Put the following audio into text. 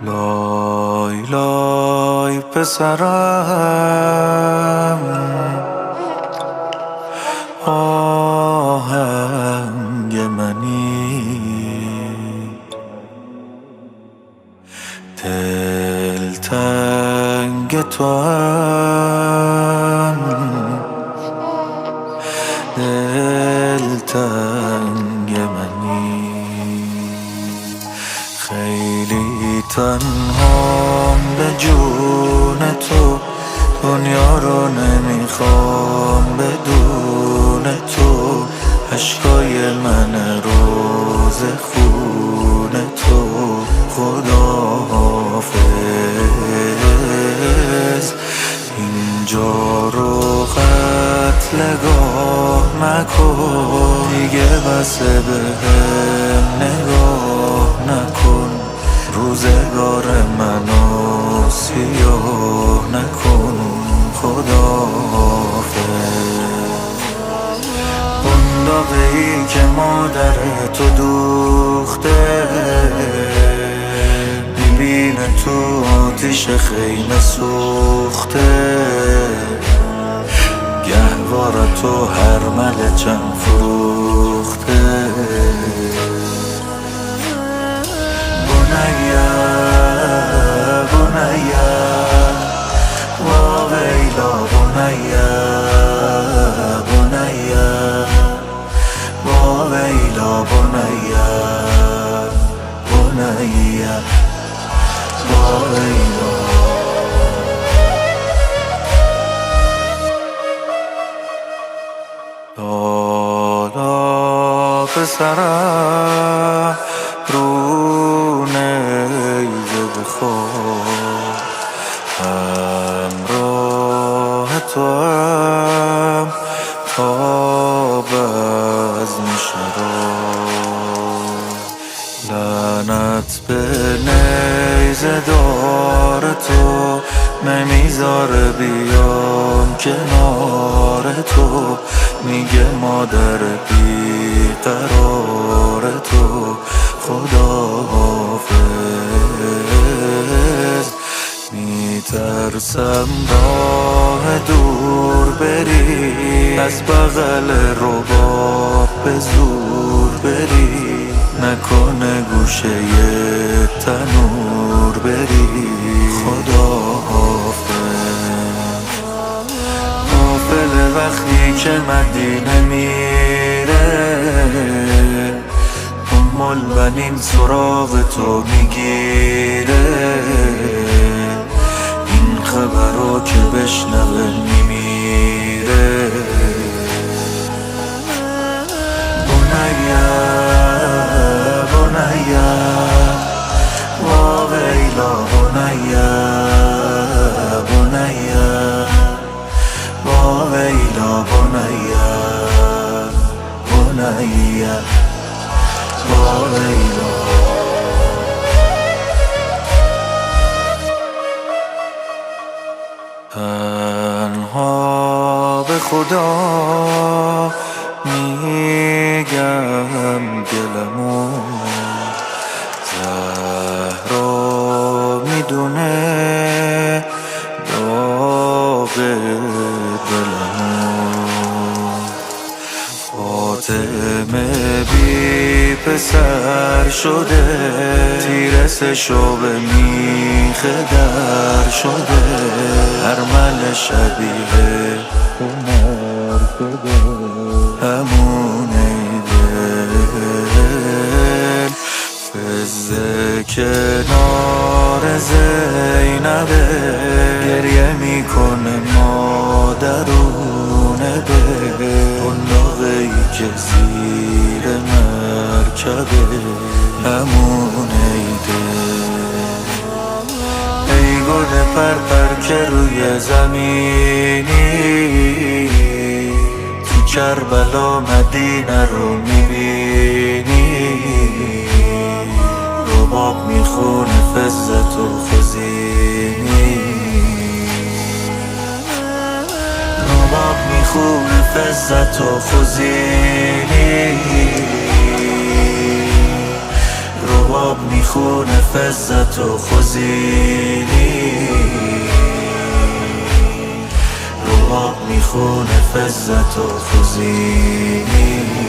لای لای پسرم، آهنگ منی، دلتنگ توام، دلتنگ منی. خیلی تنهام به جون تو، دنیا رو نمیخوام بدون تو. عشقای من روز خون تو، خداحافظ. اینجا رو قتلگاه مکن، دیگه بسه بهم نگاه نکن. روزگار منو سیاه نکن، خداحافظ. قنداقی که مادر تو دوخته، میبینه تو آتیش خیمه سوخته. گهواره تو هر ملچم فروخته. بنیا بنیا واویلا، بنیا بنیا واویلا، بنیا بنیا واویلا. لالا پسرم، رو نیزه بخواب، همراه تو هم تا بزم شراب. لعنت به نیزه دار تو، نمیذاره بیام کنار تو. میگه مادر بیقرار تو، خداحافظ. میترسم راه دور بری، از بغل رباب به زور بری. نکنه گوشه تنور بری، خداحافظ. غافل وقتی که مدینه میره، البنین سراغ تو میگیره. این خبرو که بشنوه میمیره. بنیا بنیا واویلا، بنیا بنیا واویلا، بنیا بنیا واویلا. تنها به خدا میگم دلمو، زهرا میدونه داغ دلمو. فاطمه بی پسر شده، تیرسشو به میخ در شده. ارمل شبیه هنر شده، همون ایدل. فزه کنار زینبه، گریه میکنه مادرونه به. قنداقی که زیر مرکبه، همون ایدل. ای گل پرپر که روی زمینی، تو کربلا مدینه رو میبینی. رباب میخونه فزت و خزینی، رباب میخونه فزت و خوزینی، رباب میخونه فزت و خوزینی، رباب میخونه فزت و خوزینی.